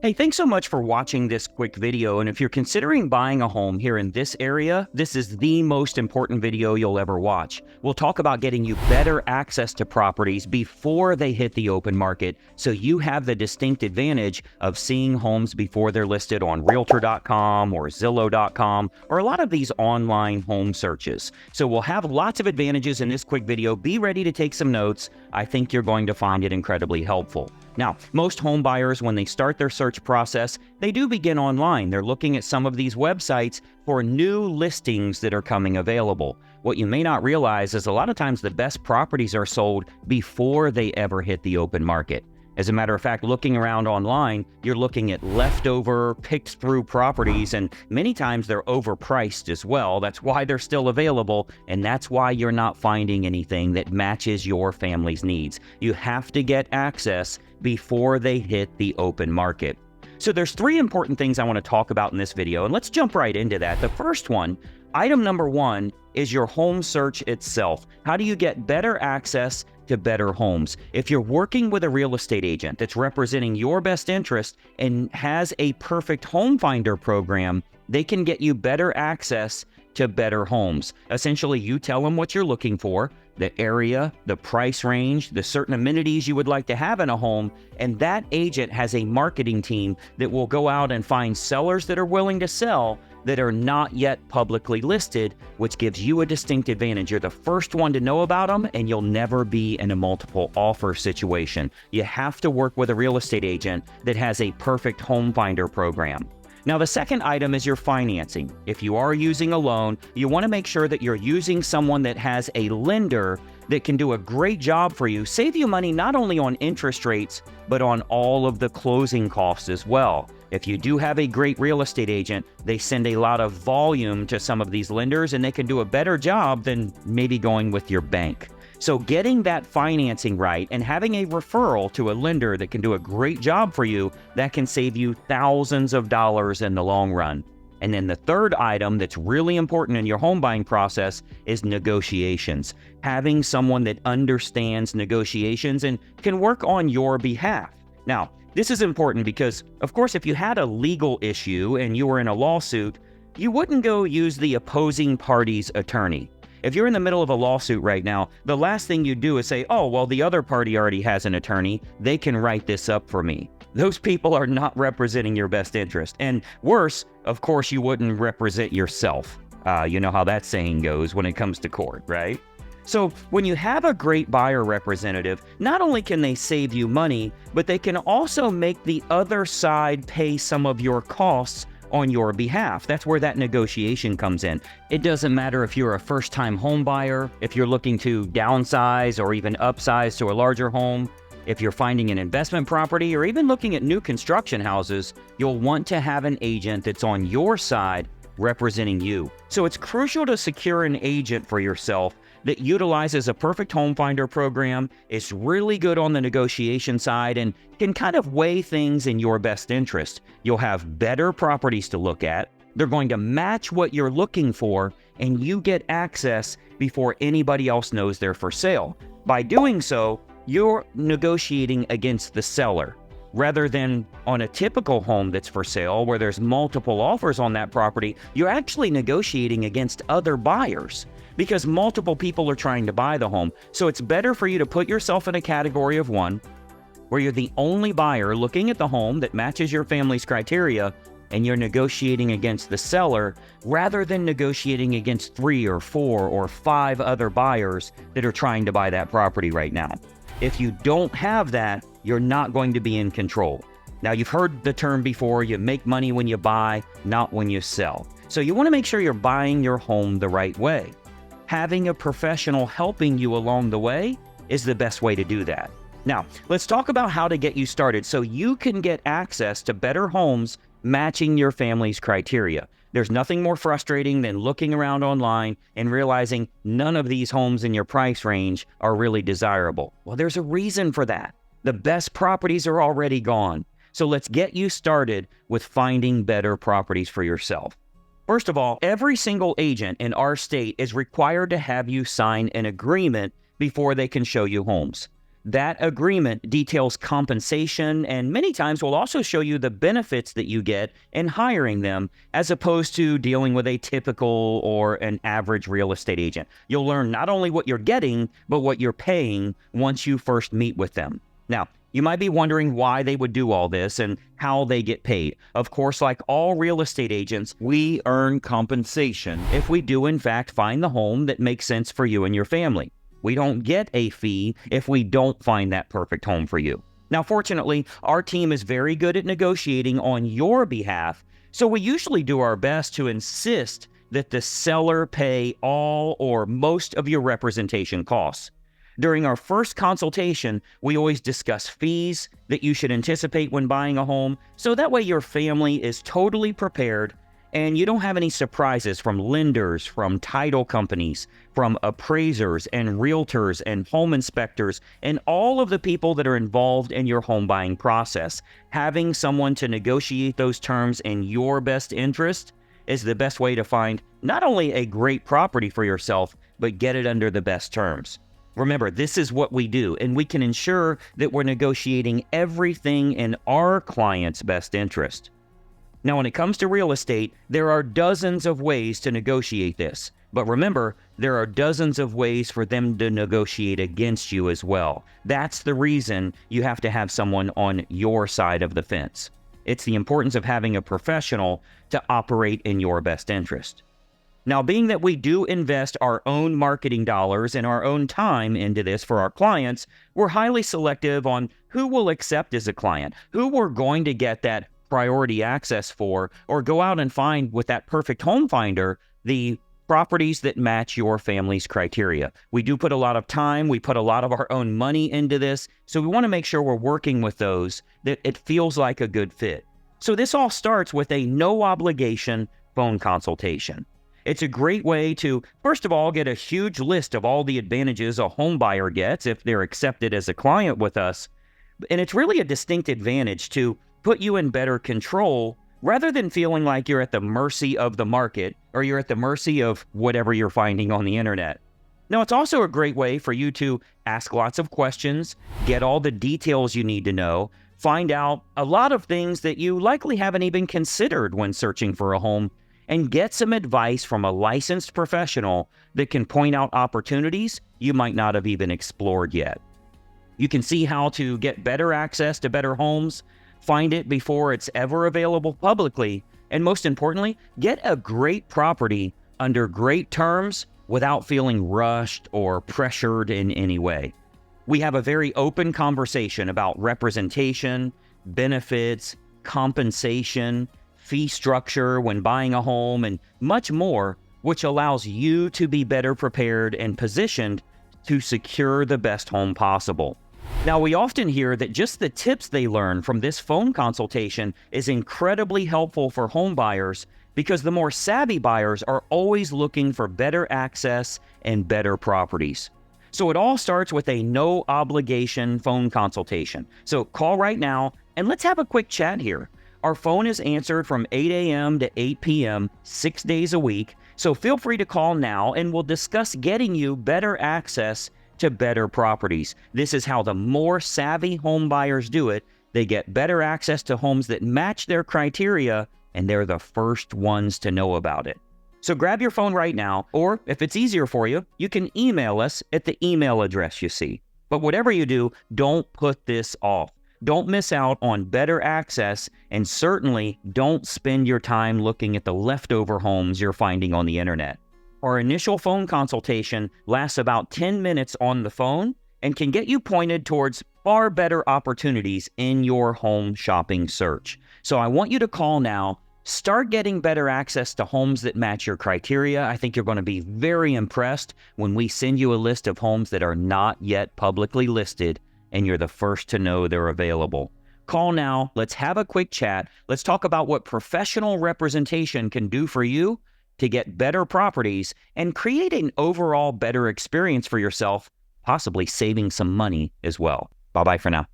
Hey, thanks so much for watching this quick video. And if you're considering buying a home here in this area, this is the most important video you'll ever watch. We'll talk about getting you better access to properties before they hit the open market, so you have the distinct advantage of seeing homes before they're listed on Realtor.com or Zillow.com or a lot of these online home searches. So we'll have lots of advantages in this quick video. Be ready to take some notes. I think you're going to find it incredibly helpful. Now, most home buyers, when they start their search process, they do begin online. They're looking at some of these websites for new listings that are coming available. What you may not realize is a lot of times the best properties are sold before they ever hit the open market. As a matter of fact, looking around online, you're looking at leftover, picked-through properties, and many times they're overpriced as well. That's why they're still available, and that's why you're not finding anything that matches your family's needs. You have to get access before they hit the open market. So there's three important things I want to talk about in this video, and let's jump right into that. The first one, item number one, is your home search itself. How do you get better access to better homes? If you're working with a real estate agent that's representing your best interest and has a perfect home finder program, they can get you better access to better homes. Essentially, you tell them what you're looking for, the area, the price range, the certain amenities you would like to have in a home, and that agent has a marketing team that will go out and find sellers that are willing to sell that are not yet publicly listed, which gives you a distinct advantage. You're the first one to know about them, and you'll never be in a multiple offer situation. You have to work with a real estate agent that has a perfect home finder program. Now, the second item is your financing. If you are using a loan, you want to make sure that you're using someone that has a lender that can do a great job for you, save you money not only on interest rates, but on all of the closing costs as well. If you do have a great real estate agent, they send a lot of volume to some of these lenders, and they can do a better job than maybe going with your bank. So getting that financing right and having a referral to a lender that can do a great job for you, that can save you thousands of dollars in the long run. And then the third item that's really important in your home buying process is negotiations. Having someone that understands negotiations and can work on your behalf. Now, this is important because, of course, if you had a legal issue and you were in a lawsuit, you wouldn't go use the opposing party's attorney. If you're in the middle of a lawsuit right now, the last thing you do is say, oh, well, the other party already has an attorney. They can write this up for me. Those people are not representing your best interest. And worse, of course, you wouldn't represent yourself. You know how that saying goes when it comes to court, right? So when you have a great buyer representative, not only can they save you money, but they can also make the other side pay some of your costs on your behalf. That's where that negotiation comes in. It doesn't matter if you're a first-time home buyer, if you're looking to downsize or even upsize to a larger home, if you're finding an investment property or even looking at new construction houses, you'll want to have an agent that's on your side representing you. So it's crucial to secure an agent for yourself that utilizes a perfect home finder program, is really good on the negotiation side, and can kind of weigh things in your best interest. You'll have better properties to look at. They're going to match what you're looking for, and you get access before anybody else knows they're for sale. By doing so, you're negotiating against the seller. Rather than on a typical home that's for sale where there's multiple offers on that property, you're actually negotiating against other buyers because multiple people are trying to buy the home. So it's better for you to put yourself in a category of one where you're the only buyer looking at the home that matches your family's criteria, and you're negotiating against the seller rather than negotiating against 3 or 4 or 5 other buyers that are trying to buy that property right now. If you don't have that, you're not going to be in control. Now, you've heard the term before, you make money when you buy, not when you sell. So you want to make sure you're buying your home the right way. Having a professional helping you along the way is the best way to do that. Now, let's talk about how to get you started so you can get access to better homes matching your family's criteria. There's nothing more frustrating than looking around online and realizing none of these homes in your price range are really desirable. Well, there's a reason for that. The best properties are already gone. So let's get you started with finding better properties for yourself. First of all, every single agent in our state is required to have you sign an agreement before they can show you homes. That agreement details compensation and many times will also show you the benefits that you get in hiring them as opposed to dealing with a typical or an average real estate agent. You'll learn not only what you're getting, but what you're paying once you first meet with them. Now, you might be wondering why they would do all this and how they get paid. Of course, like all real estate agents, we earn compensation if we do in fact find the home that makes sense for you and your family. We don't get a fee if we don't find that perfect home for you. Now, fortunately, our team is very good at negotiating on your behalf, so we usually do our best to insist that the seller pay all or most of your representation costs. During our first consultation, we always discuss fees that you should anticipate when buying a home, so that way your family is totally prepared and you don't have any surprises from lenders, from title companies, from appraisers and realtors and home inspectors, and all of the people that are involved in your home buying process. Having someone to negotiate those terms in your best interest is the best way to find not only a great property for yourself, but get it under the best terms. Remember, this is what we do, and we can ensure that we're negotiating everything in our client's best interest. Now, when it comes to real estate, there are dozens of ways to negotiate this. But remember, there are dozens of ways for them to negotiate against you as well. That's the reason you have to have someone on your side of the fence. It's the importance of having a professional to operate in your best interest. Now, being that we do invest our own marketing dollars and our own time into this for our clients, we're highly selective on who we'll accept as a client, who we're going to get that priority access for, or go out and find with that perfect home finder the properties that match your family's criteria. We do put a lot of time, we put a lot of our own money into this, so we want to make sure we're working with those that it feels like a good fit. So this all starts with a no obligation phone consultation. It's a great way to, first of all, get a huge list of all the advantages a home buyer gets if they're accepted as a client with us. And it's really a distinct advantage to put you in better control rather than feeling like you're at the mercy of the market or you're at the mercy of whatever you're finding on the internet. Now, it's also a great way for you to ask lots of questions, get all the details you need to know, find out a lot of things that you likely haven't even considered when searching for a home, and get some advice from a licensed professional that can point out opportunities you might not have even explored yet. You can see how to get better access to better homes, find it before it's ever available publicly, and most importantly, get a great property under great terms without feeling rushed or pressured in any way. We have a very open conversation about representation, benefits, compensation, fee structure when buying a home, and much more, which allows you to be better prepared and positioned to secure the best home possible. Now, we often hear that just the tips they learn from this phone consultation is incredibly helpful for home buyers because the more savvy buyers are always looking for better access and better properties. So it all starts with a no obligation phone consultation. So call right now and let's have a quick chat here. Our phone is answered from 8 a.m. to 8 p.m. 6 days a week. So feel free to call now and we'll discuss getting you better access to better properties. This is how the more savvy home buyers do it. They get better access to homes that match their criteria, and they're the first ones to know about it. So grab your phone right now, or if it's easier for you, you can email us at the email address you see. But whatever you do, don't put this off. Don't miss out on better access, and certainly don't spend your time looking at the leftover homes you're finding on the internet. Our initial phone consultation lasts about 10 minutes on the phone and can get you pointed towards far better opportunities in your home shopping search. So I want you to call now. Start getting better access to homes that match your criteria. I think you're going to be very impressed when we send you a list of homes that are not yet publicly listed and you're the first to know they're available. Call now. Let's have a quick chat. Let's talk about what professional representation can do for you to get better properties and create an overall better experience for yourself, possibly saving some money as well. Bye-bye for now.